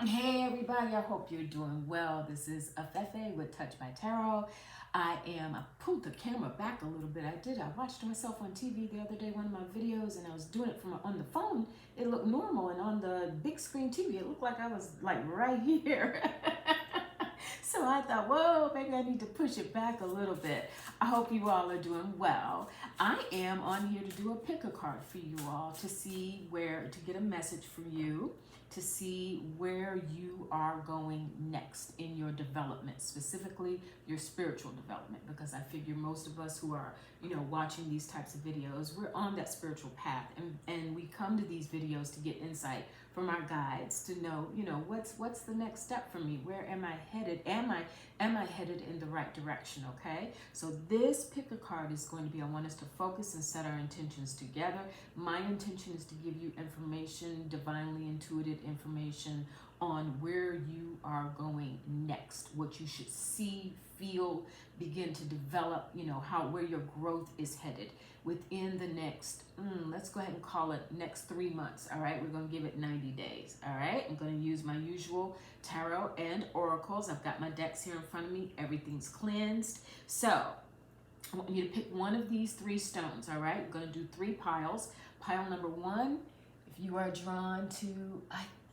Hey everybody, I hope you're doing well. This is Afefe with Touched by Tarot. I pulled the camera back a little bit. I watched myself on TV the other day, one of my videos, and I was doing it from on the phone. It looked normal, and on the big screen TV, it looked like I was like right here. So I thought, whoa, maybe I need to push it back a little bit. I hope you all are doing well. I am on here to do a pick a card for you all to see to get a message from you, to see where you are going next in your development, specifically your spiritual development, because I figure most of us who are, watching these types of videos, we're on that spiritual path, and we come to these videos to get insight from our guides to know, what's the next step for me? Where am I headed? Am I headed in the right direction? Okay. So this pick a card is going to be, I want us to focus and set our intentions together. My intention is to give you information, divinely intuited information on where you are going next, what you should see, feel, begin to develop, where your growth is headed within the next, let's go ahead and call it next 3 months. All right, we're going to give it 90 days. All right, I'm going to use my usual tarot and oracles. I've got my decks here in front of me. Everything's cleansed. So I want you to pick one of these 3 stones. All right, we're going to do 3 piles. Pile number 1, if you are drawn to,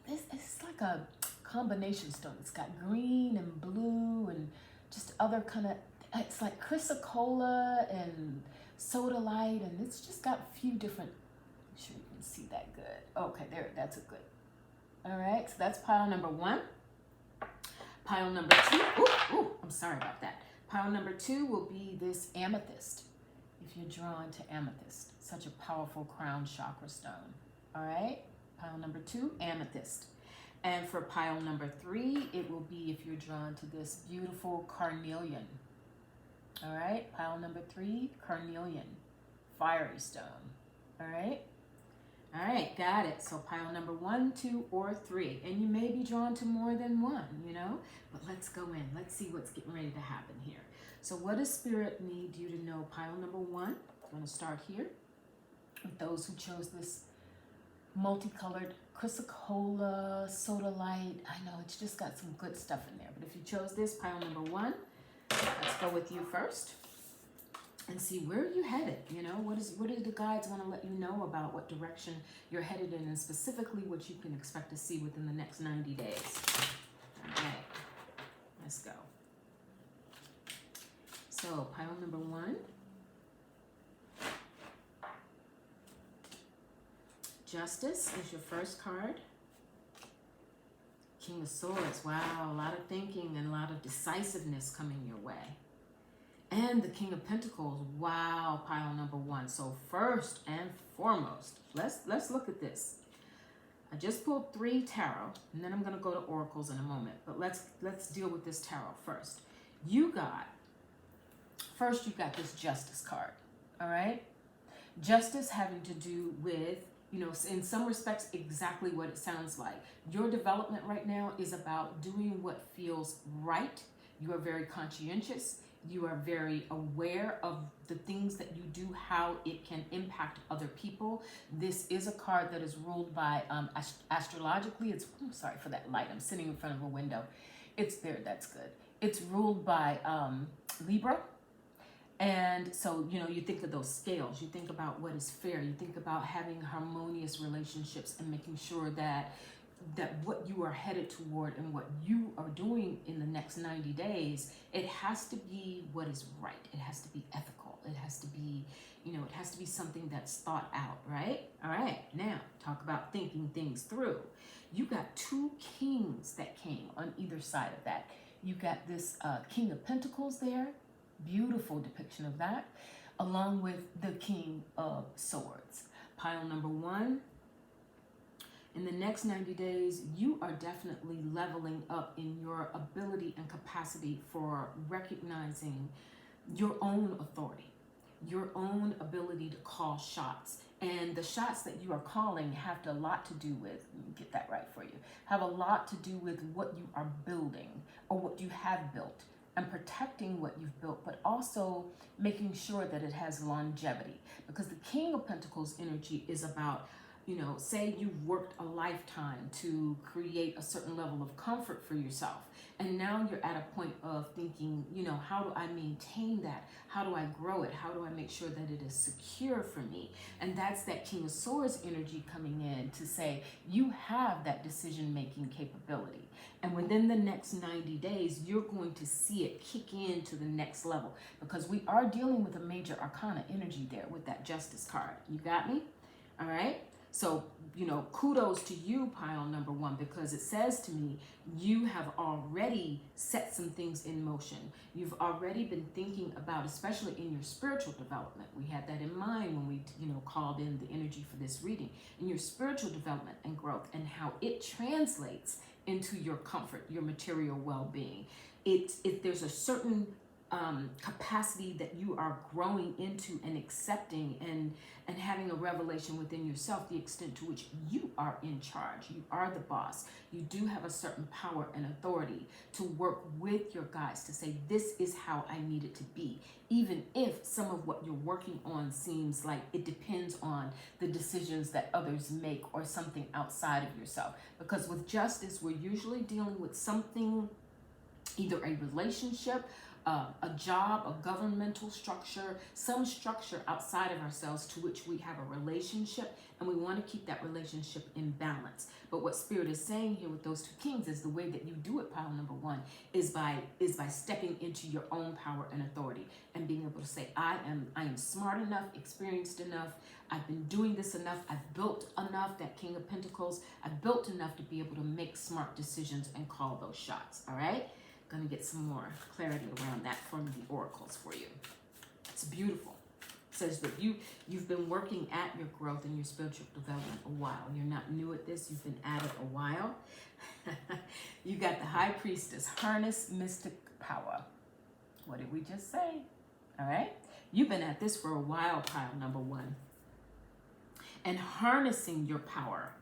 it's like a combination stone. It's got green and blue and just other kind of, it's like Chrysocolla and sodalite, and it's just got a few different, I'm sure you can see that good. Okay, there, that's a good. All right, so that's pile number 1. Pile number 2, I'm sorry about that. Pile number 2 will be this amethyst. If you're drawn to amethyst, such a powerful crown chakra stone. All right, pile number 2, amethyst. And for pile number 3, it will be if you're drawn to this beautiful carnelian. All right, pile number 3, carnelian, fiery stone. All right, got it. So pile number 1, 2, or 3, and you may be drawn to more than one, but let's go in. Let's see what's getting ready to happen here. So what does Spirit need you to know? Pile number 1, I'm going to start here with those who chose this multicolored Chrysocolla, sodalite. I know it's just got some good stuff in there, but if you chose this, pile number 1, let's go with you first and see where you headed. What do the guides want to let you know about what direction you're headed in, and specifically what you can expect to see within the next 90 days. All right, let's go. So pile number 1, Justice is your first card. King of Swords, wow, a lot of thinking and a lot of decisiveness coming your way. And the King of Pentacles, wow, pile number 1. So first and foremost, let's look at this. I just pulled 3 tarot, and then I'm going to go to oracles in a moment. But let's deal with this tarot first. You got this Justice card, all right? Justice having to do with, in some respects, exactly what it sounds like. Your development right now is about doing what feels right. You are very conscientious. You are very aware of the things that you do, how it can impact other people. This is a card that is ruled by, astrologically, I'm sorry for that light. I'm sitting in front of a window. It's there, that's good. It's ruled by Libra. And so, you think of those scales, you think about what is fair, you think about having harmonious relationships and making sure that what you are headed toward and what you are doing in the next 90 days, it has to be what is right. It has to be ethical. It has to be, it has to be something that's thought out, right? All right, now talk about thinking things through. You got 2 kings that came on either side of that. You got this King of Pentacles there. Beautiful depiction of that, along with the King of Swords. Pile number 1, in the next 90 days, you are definitely leveling up in your ability and capacity for recognizing your own authority, your own ability to call shots. And the shots that you are calling have a lot to do with, let me get that right for you, have a lot to do with what you are building or what you have built, and protecting what you've built, but also making sure that it has longevity. Because the King of Pentacles energy is about say you've worked a lifetime to create a certain level of comfort for yourself. And now you're at a point of thinking, how do I maintain that? How do I grow it? How do I make sure that it is secure for me? And that's that King of Swords energy coming in to say, you have that decision-making capability. And within the next 90 days, you're going to see it kick in to the next level, because we are dealing with a major arcana energy there with that Justice card. You got me? All right. So, kudos to you, pile number one, because it says to me, you have already set some things in motion. You've already been thinking about, especially in your spiritual development. We had that in mind when we, called in the energy for this reading, in your spiritual development and growth, and how it translates into your comfort, your material well-being. If there's a certain capacity that you are growing into and accepting and having a revelation within yourself, the extent to which you are in charge, you are the boss, you do have a certain power and authority to work with your guides to say, this is how I need it to be, even if some of what you're working on seems like it depends on the decisions that others make or something outside of yourself. Because with justice, we're usually dealing with something, either a relationship, a job, a governmental structure, some structure outside of ourselves to which we have a relationship, and we want to keep that relationship in balance. But what Spirit is saying here with those two kings is the way that you do it, pile number one, is by stepping into your own power and authority and being able to say, I am smart enough, experienced enough, I've been doing this enough, I've built enough, that King of Pentacles, I've built enough to be able to make smart decisions and call those shots. All right? Going to get some more clarity around that from the oracles for you. It's beautiful. It says that you've been working at your growth and your spiritual development a while. You're not new at this. You've been at it a while. You got the High Priestess, harness mystic power. What did we just say? All right. You've been at this for a while, pile number one. And harnessing your power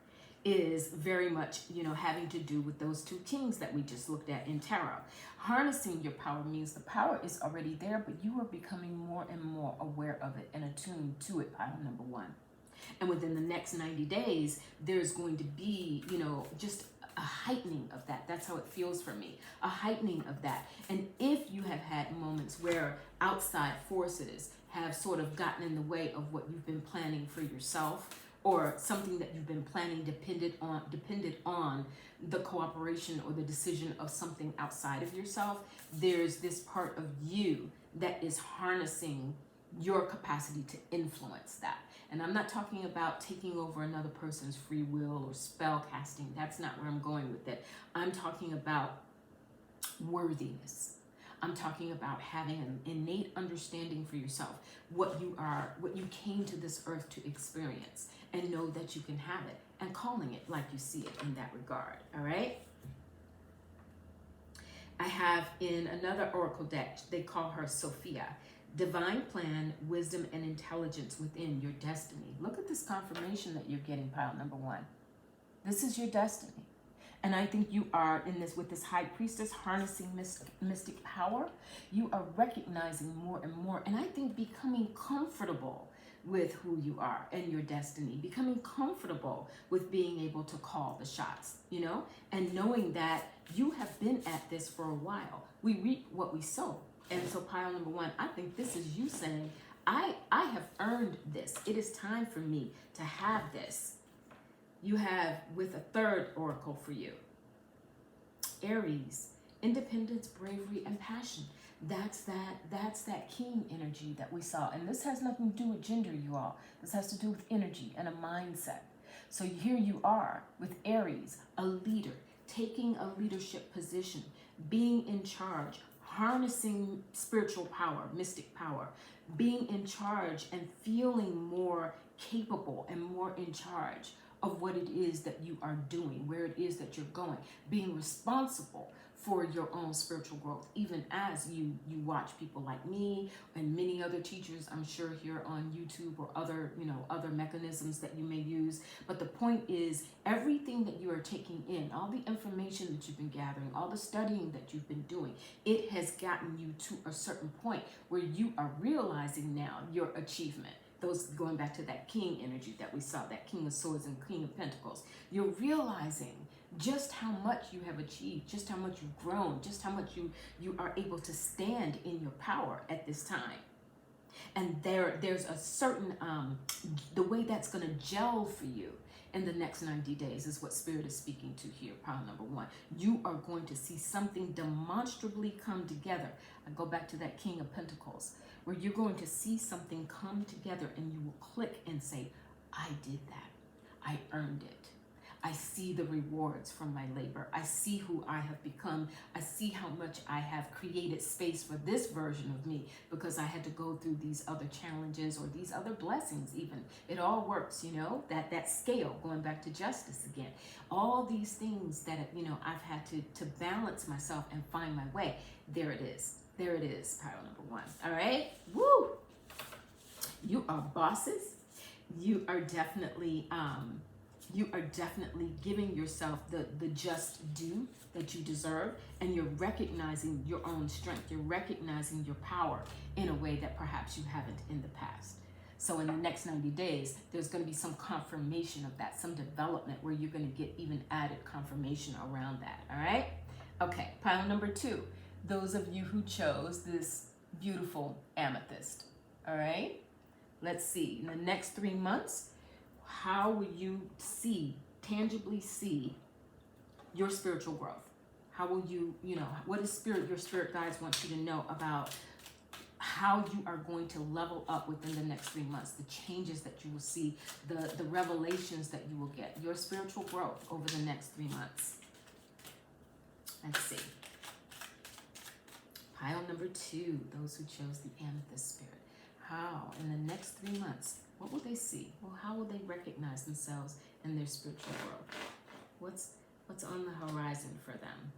is very much, having to do with those two kings that we just looked at in tarot. Harnessing your power means the power is already there, but you are becoming more and more aware of it and attuned to it, pile number one. And within the next 90 days, there's going to be, just a heightening of that. That's how it feels for me, a heightening of that. And if you have had moments where outside forces have sort of gotten in the way of what you've been planning for yourself, or something that you've been planning depended on the cooperation or the decision of something outside of yourself, there's this part of you that is harnessing your capacity to influence that. And I'm not talking about taking over another person's free will or spell casting. That's not where I'm going with it. I'm talking about worthiness. I'm talking about having an innate understanding for yourself, what you are, what you came to this earth to experience, and know that you can have it, and calling it like you see it in that regard. All right. I have in another oracle deck, they call her Sophia. Divine plan, wisdom, and intelligence within your destiny. Look at this confirmation that you're getting, pile number one. This is your destiny. And I think you are in this with this High Priestess harnessing mystic power. You are recognizing more and more, and I think becoming comfortable with who you are and your destiny, becoming comfortable with being able to call the shots, and knowing that you have been at this for a while. We reap what we sow. And so pile number one, I think this is you saying, I have earned this. It is time for me to have this. You have with a third oracle for you, Aries, independence, bravery, and passion. That's that king energy that we saw. And this has nothing to do with gender, you all. This has to do with energy and a mindset. So here you are with Aries, a leader, taking a leadership position, being in charge, harnessing spiritual power, mystic power, being in charge and feeling more capable and more in charge of what it is that you are doing, where it is that you're going, being responsible for your own spiritual growth, even as you watch people like me and many other teachers, I'm sure here on YouTube or other mechanisms that you may use. But the point is, everything that you are taking in, all the information that you've been gathering, all the studying that you've been doing, it has gotten you to a certain point where you are realizing now your achievement. those going back to that king energy that we saw, that King of Swords and King of Pentacles. You're realizing just how much you have achieved, just how much you've grown, just how much you are able to stand in your power at this time. And there's a certain, the way that's going to gel for you in the next 90 days is what Spirit is speaking to here, pile number one. You are going to see something demonstrably come together. I go back to that King of Pentacles, where you're going to see something come together and you will click and say, I did that. I earned it. I see the rewards from my labor. I see who I have become. I see how much I have created space for this version of me because I had to go through these other challenges or these other blessings even. It all works, you know, that scale, going back to justice again. All these things that, you know, I've had to balance myself and find my way. There it is. There it is, pile number one. All right? Woo! You are bosses. You are definitely giving yourself the just due that you deserve, and you're recognizing your own strength. You're recognizing your power in a way that perhaps you haven't in the past. So in the next 90 days, there's going to be some confirmation of that, some development where you're going to get even added confirmation around that. All right? Okay, pile number two. Those of you who chose this beautiful amethyst. All right? Let's see. In the next 3 months, how will you tangibly see your spiritual growth? How will you, what is your spirit guides want you to know about how you are going to level up within the next 3 months, the changes that you will see, the revelations that you will get, your spiritual growth over the next 3 months. Let's see. Pile number two, those who chose the amethyst spirit. How, in the next 3 months, what will they see? Well, how will they recognize themselves in their spiritual growth? What's on the horizon for them?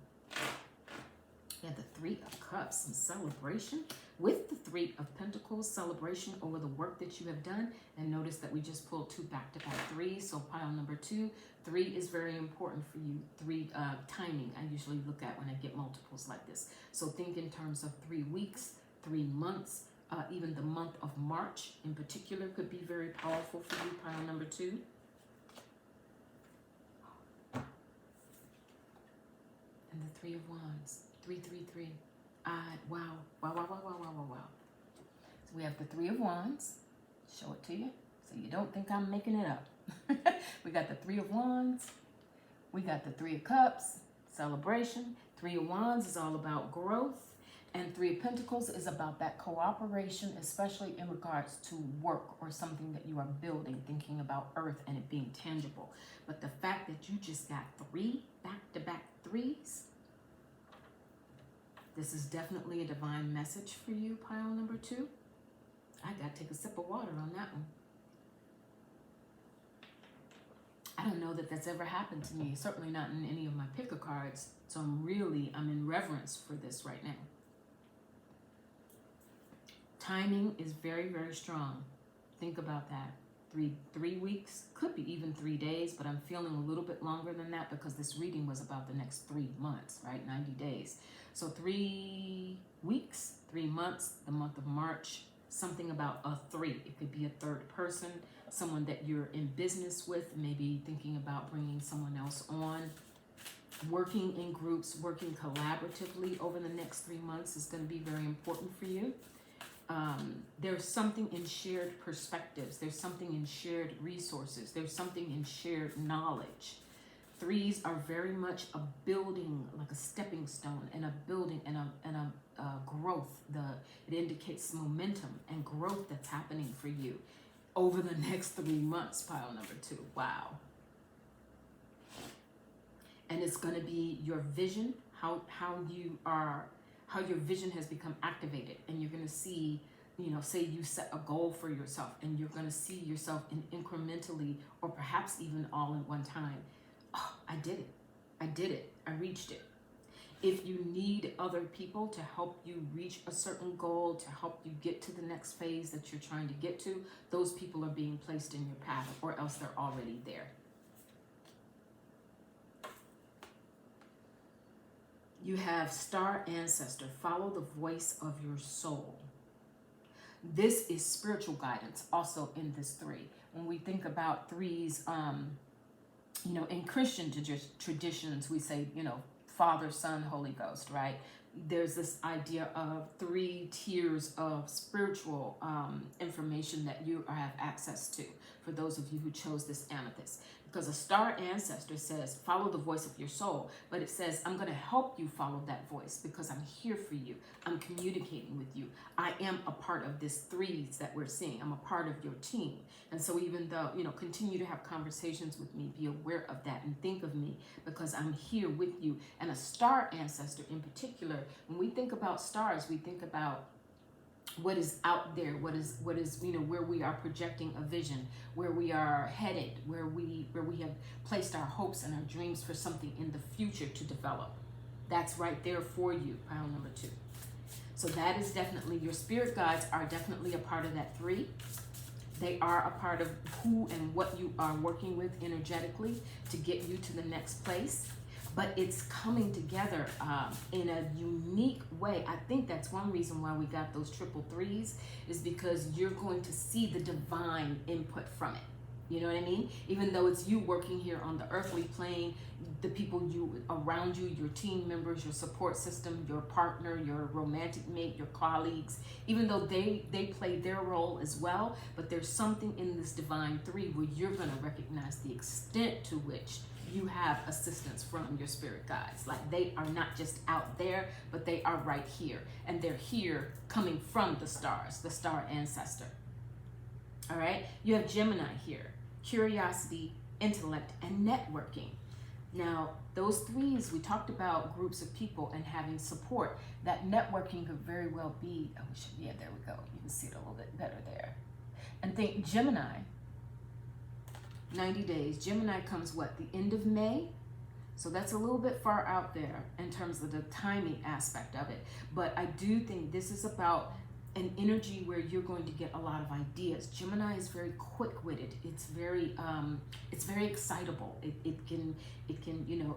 Yeah, the Three of Cups and celebration with the Three of Pentacles, celebration over the work that you have done. And notice that we just pulled two back-to-back threes. So pile number two, 3 is very important for you. 3 timing I usually look at when I get multiples like this. So think in terms of 3 weeks, 3 months. Even the month of March in particular could be very powerful for you, pile number two. And the Three of Wands, 3, 3, 3. Wow. So we have the Three of Wands. Show it to you so you don't think I'm making it up. We got the Three of Wands. We got the Three of Cups, celebration. Three of Wands is all about growth. And Three of Pentacles is about that cooperation, especially in regards to work or something that you are building, thinking about earth and it being tangible. But the fact that you just got 3 back-to-back 3s, this is definitely a divine message for you, pile number two. I got to take a sip of water on that one. I don't know that that's ever happened to me, certainly not in any of my picker cards. So I'm in reverence for this right now. Timing is very, very strong. Think about that. 3 weeks, could be even 3 days, but I'm feeling a little bit longer than that because this reading was about the next 3 months, right? 90 days. So 3 weeks, 3 months, the month of March, something about a 3. It could be a third person, someone that you're in business with, maybe thinking about bringing someone else on. Working in groups, working collaboratively over the next 3 months is going to be very important for you. There's something in shared perspectives. There's something in shared resources. There's something in shared knowledge. 3s are very much a building, like a stepping stone, and a building and a growth. It indicates momentum and growth that's happening for you over the next 3 months, pile number two. Wow. And it's going to be your vision, how your vision has become activated, and you're going to see, say you set a goal for yourself and you're going to see yourself in incrementally or perhaps even all in one time. Oh, I did it. I reached it. If you need other people to help you reach a certain goal, to help you get to the next phase that you're trying to get to, those people are being placed in your path, or else they're already there. You have Star Ancestor. Follow the voice of your soul. This is spiritual guidance also in this 3. When we think about 3s, in Christian traditions, we say, Father, Son, Holy Ghost, right? There's this idea of 3 tiers of spiritual information that you have access to, for those of you who chose this amethyst. Because a star ancestor says, follow the voice of your soul. But it says, I'm going to help you follow that voice because I'm here for you. I'm communicating with you. I am a part of this 3s that we're seeing. I'm a part of your team. And so even though, continue to have conversations with me, be aware of that and think of me because I'm here with you. And a star ancestor in particular, when we think about stars, we think about what is out there, what is where we are projecting a vision, where we are headed, where we have placed our hopes and our dreams for something in the future to develop. That's right there for you, pile number 2. So that is definitely, your spirit guides are definitely a part of that 3. They are a part of who and what you are working with energetically to get you to the next place. But it's coming together in a unique way. I think that's one reason why we got those triple 3s, is because you're going to see the divine input from it. You know what I mean? Even though it's you working here on the earthly plane, the people around you, your team members, your support system, your partner, your romantic mate, your colleagues, even though they play their role as well, but there's something in this divine 3 where you're going to recognize the extent to which you have assistance from your spirit guides. Like, they are not just out there, but they are right here. And they're here coming from the stars, the star ancestor. All right? You have Gemini here. Curiosity, intellect, and networking. Now, those 3s, we talked about groups of people and having support. That networking could very well be, there we go. You can see it a little bit better there. And think Gemini, 90 days. Gemini comes what? The end of May? So that's a little bit far out there in terms of the timing aspect of it. But I do think this is about an energy where you're going to get a lot of ideas. Gemini is very quick-witted. It's very excitable. It can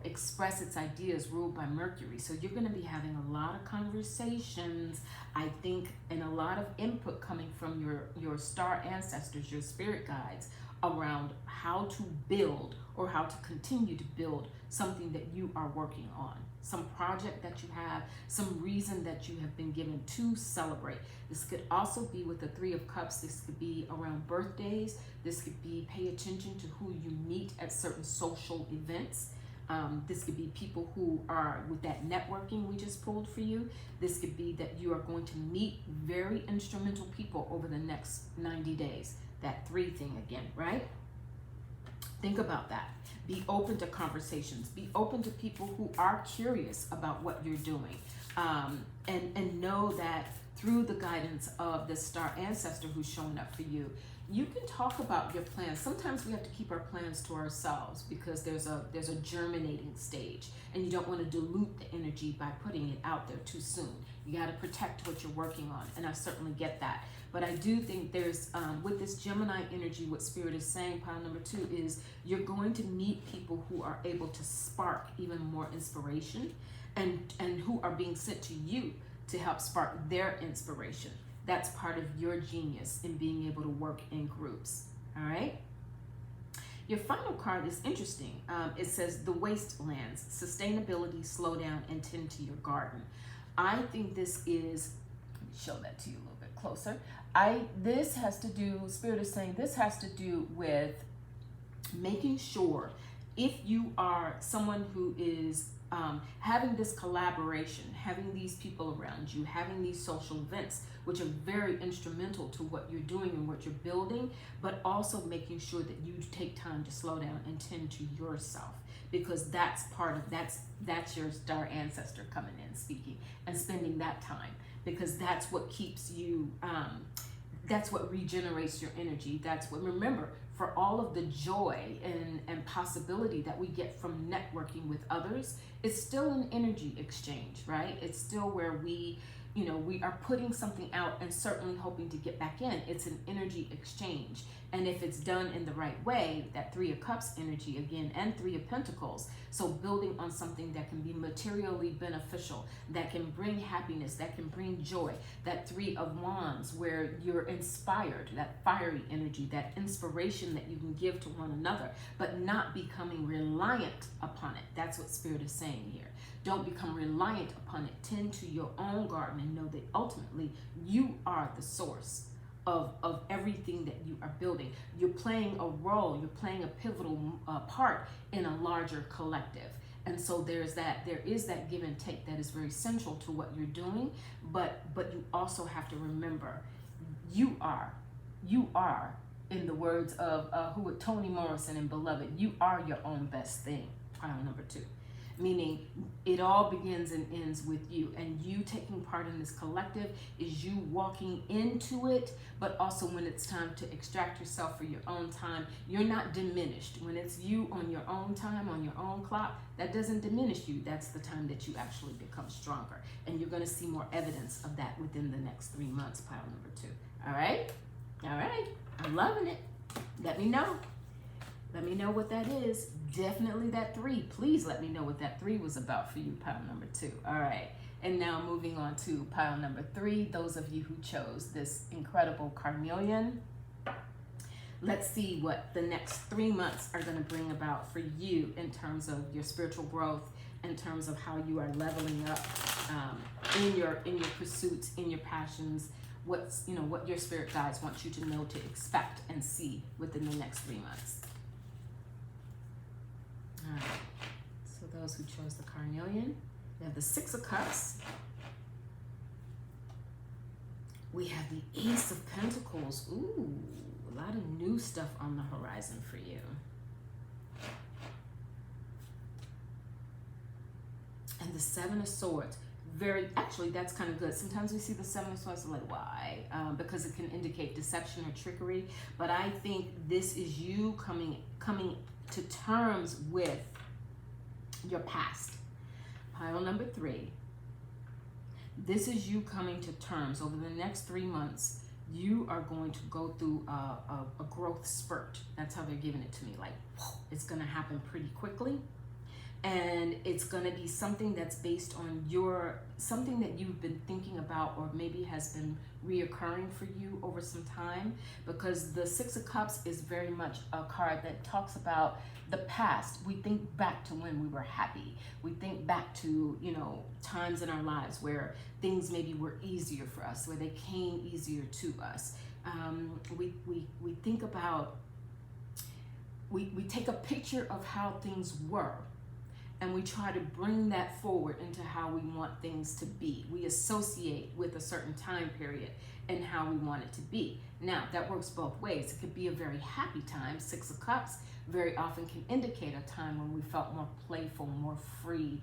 express its ideas, ruled by Mercury. So you're going to be having a lot of conversations, I think, and a lot of input coming from your star ancestors, your spirit guides, around how to build or how to continue to build something that you are working on. Some project that you have, some reason that you have been given to celebrate. This could also be with the 3 of Cups. This could be around birthdays. This could be pay attention to who you meet at certain social events. This could be people who are with that networking we just pulled for you. This could be that you are going to meet very instrumental people over the next 90 days. That 3 thing again, right? Think about that. Be open to conversations. Be open to people who are curious about what you're doing. And know that through the guidance of the star ancestor who's showing up for you, you can talk about your plans. Sometimes we have to keep our plans to ourselves because there's a germinating stage, and you don't want to dilute the energy by putting it out there too soon. You got to protect what you're working on, and I certainly get that. But I do think there's, with this Gemini energy, what Spirit is saying, pile number 2, is you're going to meet people who are able to spark even more inspiration and who are being sent to you to help spark their inspiration. That's part of your genius in being able to work in groups, all right? Your final card is interesting. It says the wastelands, sustainability, slow down, and tend to your garden. I think this is, let me show that to you a little bit closer. This has to do, Spirit is saying this has to do with making sure if you are someone who is having this collaboration, having these people around you, having these social events, which are very instrumental to what you're doing and what you're building, but also making sure that you take time to slow down and tend to yourself, because that's part of, that's your star ancestor coming in, speaking, and spending that time, because that's what keeps you, that's what regenerates your energy. That's what, remember, for all of the joy and possibility that we get from networking with others, it's still an energy exchange, right? It's still where we we are putting something out and certainly hoping to get back in. It's an energy exchange. And if it's done in the right way, that Three of Cups energy again, and Three of Pentacles. So building on something that can be materially beneficial, that can bring happiness, that can bring joy. That Three of Wands, where you're inspired, that fiery energy, that inspiration that you can give to one another, but not becoming reliant upon it. That's what Spirit is saying here. Don't become reliant upon it. Tend to your own garden and know that ultimately you are the source of everything that you are building. You're playing a role, you're playing a pivotal part in a larger collective. And so there is that give and take that is very central to what you're doing, but you also have to remember, you are, in the words of Toni Morrison in Beloved, you are your own best thing. Pile number 2. Meaning it all begins and ends with you, and you taking part in this collective is you walking into it. But also when it's time to extract yourself for your own time, you're not diminished. When it's you on your own time, on your own clock, that doesn't diminish you. That's the time that you actually become stronger, and you're going to see more evidence of that within the next 3 months. Pile number 2. All right, I'm loving it. Let me know what that is. Definitely that 3. Please let me know what that 3 was about for you, pile number 2. All right. And now moving on to pile number 3, those of you who chose this incredible Carnelian. Let's see what the next 3 months are going to bring about for you in terms of your spiritual growth, in terms of how you are leveling up in your pursuits, in your passions, what your spirit guides want you to know, to expect and see within the next 3 months. All right, so those who chose the Carnelian, we have the 6 of Cups. We have the Ace of Pentacles. Ooh, a lot of new stuff on the horizon for you. And the 7 of Swords. Actually, that's kind of good. Sometimes we see the 7 of Swords, like, why? Because it can indicate deception or trickery. But I think this is you coming to terms with your past. Pile number 3. This is you coming to terms. Over the next 3 months, you are going to go through a growth spurt. That's how they're giving it to me. Like, it's going to happen pretty quickly. And it's going to be something that's based on something that you've been thinking about, or maybe has been reoccurring for you over some time, because the 6 of Cups is very much a card that talks about the past. We think back to when we were happy. We think back to, times in our lives where things maybe were easier for us, where they came easier to us. We think about, we take a picture of how things were, and we try to bring that forward into how we want things to be. We associate with a certain time period and how we want it to be. Now, that works both ways. It could be a very happy time. 6 of Cups very often can indicate a time when we felt more playful, more free.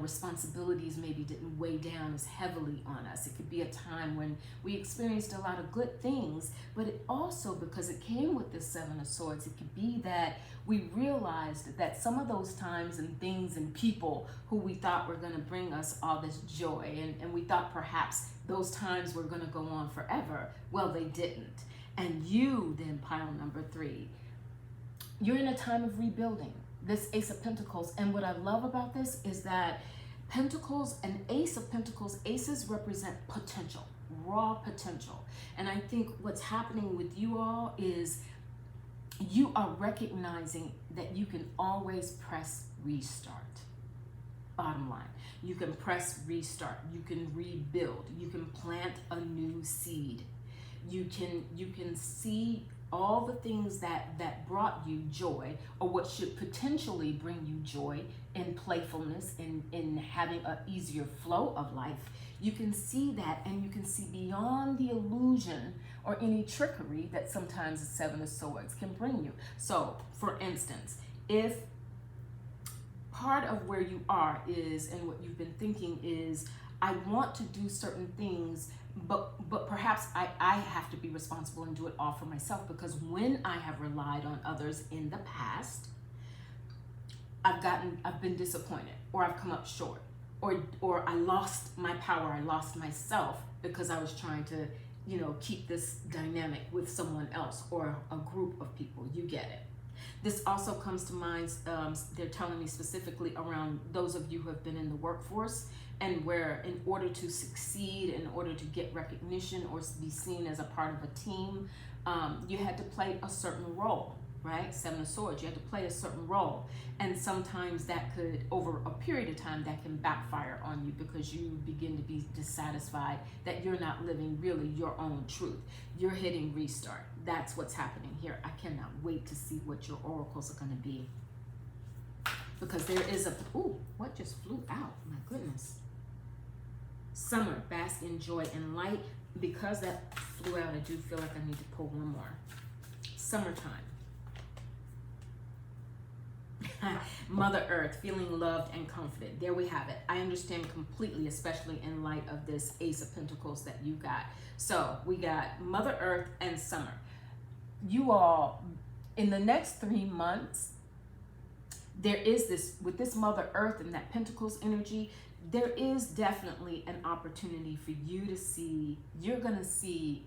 Responsibilities maybe didn't weigh down as heavily on us. It could be a time when we experienced a lot of good things, but it also, because it came with this 7 of Swords, it could be that we realized that some of those times and things and people who we thought were going to bring us all this joy, and we thought perhaps those times were going to go on forever. Well, they didn't. And you then, pile number 3, you're in a time of rebuilding. This Ace of Pentacles, and what I love about this is that Pentacles and Ace of Pentacles, aces represent potential, raw potential. And I think what's happening with you all is you are recognizing that you can always press restart. Bottom line, you can press restart, you can rebuild, you can plant a new seed. You can see all the things that brought you joy, or what should potentially bring you joy, in playfulness, in having an easier flow of life. You can see that, and you can see beyond the illusion or any trickery that sometimes the 7 of Swords can bring you. So, for instance, if part of where you are is, and what you've been thinking is, I want to do certain things, but perhaps I have to be responsible and do it all for myself, because when I have relied on others in the past, I've been disappointed, or I've come up short. or I lost my power, I lost myself because I was trying to, you know, keep this dynamic with someone else or a group of people. You get it. This also comes to mind, they're telling me specifically around those of you who have been in the workforce, and where in order to succeed, in order to get recognition or be seen as a part of a team, you had to play a certain role, right? Seven of Swords, you had to play a certain role. And sometimes that could, over a period of time, that can backfire on you because you begin to be dissatisfied that you're not living really your own truth. You're hitting restart. That's what's happening here. I cannot wait to see what your oracles are going to be. Because there is a, ooh, what just flew out? My goodness. Summer, bask in joy and light. Because that flew out, I do feel like I need to pull one more. Summertime. Mother Earth, feeling loved and comforted. There we have it. I understand completely, especially in light of this Ace of Pentacles that you got. So we got Mother Earth and summer. You all, in the next 3 months, there is this, with this Mother Earth and that Pentacles energy, there is definitely an opportunity for you to see, you're going to see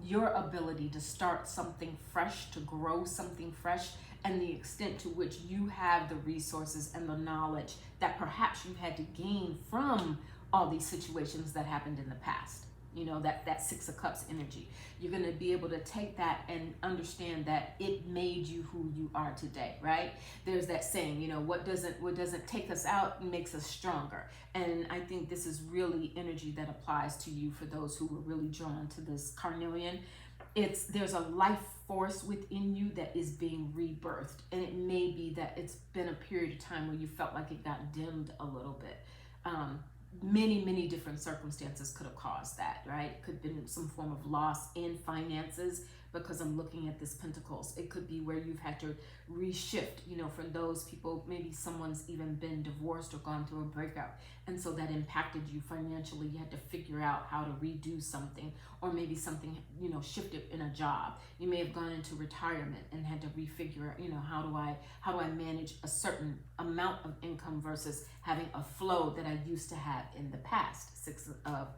your ability to start something fresh, to grow something fresh, and the extent to which you have the resources and the knowledge that perhaps you had to gain from all these situations that happened in the past. You know, that Six of Cups energy. You're going to be able to take that and understand that it made you who you are today, right? There's that saying, you know, what doesn't take us out makes us stronger. And I think this is really energy that applies to you for those who were really drawn to this Carnelian. There's a life force within you that is being rebirthed. And it may be that it's been a period of time where you felt like it got dimmed a little bit. Many different circumstances could have caused that, right? It could have been some form of loss in finances, because I'm looking at this Pentacles. It could be where you've had to reshift, you know, for those people, maybe someone's even been divorced or gone through a breakup. And so that impacted you financially. You had to figure out how to redo something, or maybe something, you know, shifted in a job. You may have gone into retirement and had to refigure, you know, how do I manage a certain amount of income versus having a flow that I used to have in the past. Six of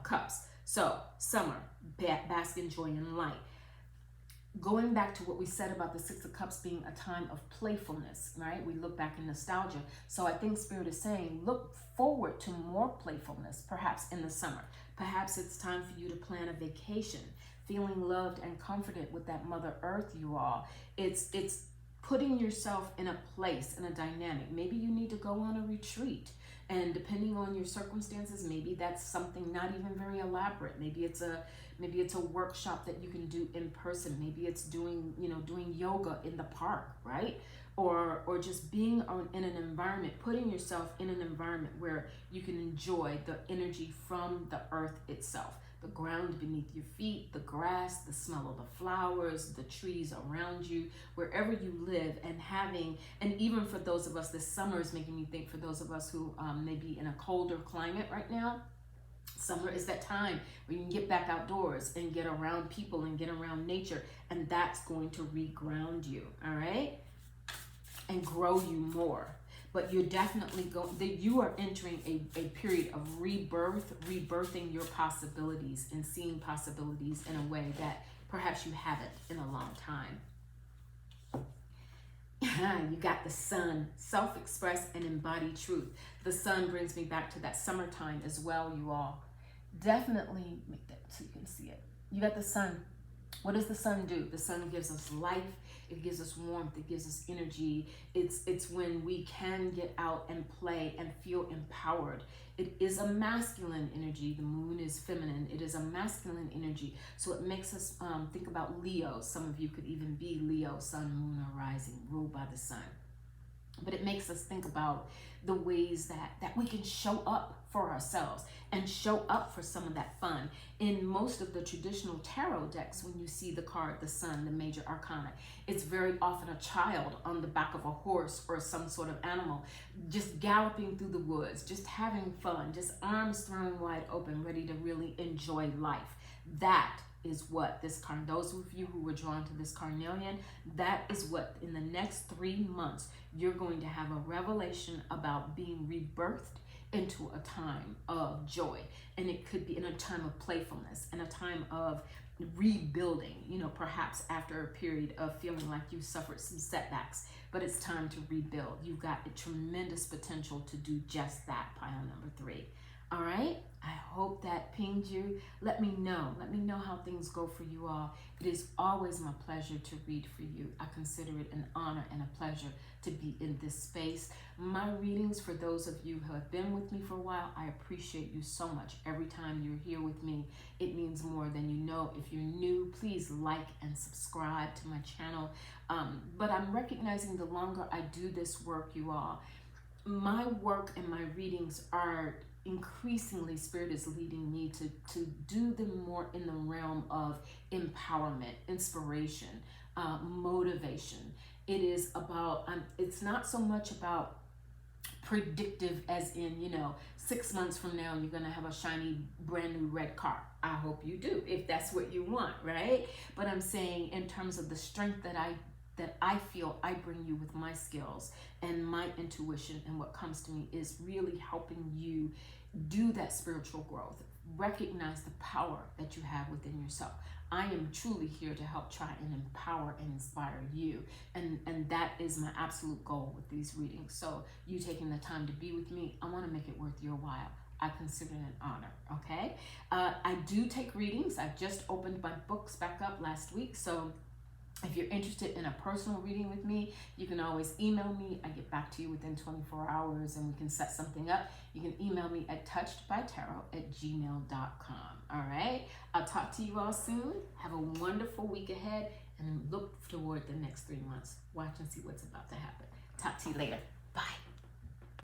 Cups. So summer, bask in joy and light. Going back to what we said about the Six of Cups being a time of playfulness, right? We look back in nostalgia. So I think Spirit is saying, look forward to more playfulness, perhaps in the summer. Perhaps it's time for you to plan a vacation, feeling loved and comforted with that Mother Earth, you all. It's putting yourself in a place, in a dynamic. Maybe you need to go on a retreat. And depending on your circumstances, maybe that's something not even very elaborate. Maybe it's a workshop that you can do in person. Maybe it's doing yoga in the park, right? Or just being in an environment, putting yourself in an environment where you can enjoy the energy from the earth itself. The ground beneath your feet, the grass, the smell of the flowers, the trees around you, wherever you live, and even for those of us, this summer is making me think, for those of us who may be in a colder climate right now, summer is that time where you can get back outdoors and get around people and get around nature, and that's going to reground you, all right? And grow you more. But you're definitely you are entering a period of rebirthing your possibilities and seeing possibilities in a way that perhaps you haven't in a long time. You got the sun, self-express and embody truth. The sun brings me back to that summertime as well, you all. Definitely make that so you can see it. You got the sun. What does the sun do? The sun gives us life. It gives us warmth. It gives us energy. It's when we can get out and play and feel empowered. It is a masculine energy. The moon is feminine. It is a masculine energy. So it makes us think about Leo. Some of you could even be Leo, sun, moon, or rising, ruled by the sun. But it makes us think about the ways that we can show up for ourselves and show up for some of that fun. In most of the traditional tarot decks, when you see the card, the sun, the major arcana, it's very often a child on the back of a horse or some sort of animal, just galloping through the woods, just having fun, just arms thrown wide open, ready to really enjoy life. That is what this those of you who were drawn to this Carnelian, that is what in the next 3 months you're going to have a revelation about being rebirthed into a time of joy. And it could be in a time of playfulness and a time of rebuilding, you know, perhaps after a period of feeling like you suffered some setbacks, but it's time to rebuild. You've got a tremendous potential to do just that, pile number 3. All right, I hope that pinged you. Let me know how things go for you all. It is always my pleasure to read for you. I consider it an honor and a pleasure to be in this space. My readings, for those of you who have been with me for a while, I appreciate you so much. Every time you're here with me, it means more than you know. If you're new, please like and subscribe to my channel. But I'm recognizing the longer I do this work, you all, my work and my readings are increasingly, Spirit is leading me to do them more in the realm of empowerment, inspiration, motivation. It is about, it's not so much about predictive as in, you know, 6 months from now you're going to have a shiny brand new red car. I hope you do, if that's what you want, right? But I'm saying in terms of the strength that I feel I bring you with my skills and my intuition, and what comes to me is really helping you do that spiritual growth. Recognize the power that you have within yourself. I am truly here to help try and empower and inspire you. And that is my absolute goal with these readings. So you taking the time to be with me, I want to make it worth your while. I consider it an honor, okay? I do take readings. I just opened my books back up last week, so if you're interested in a personal reading with me, you can always email me. I get back to you within 24 hours and we can set something up. You can email me at touchedbytarot@gmail.com. All right? I'll talk to you all soon. Have a wonderful week ahead and look toward the next 3 months. Watch and see what's about to happen. Talk to you later.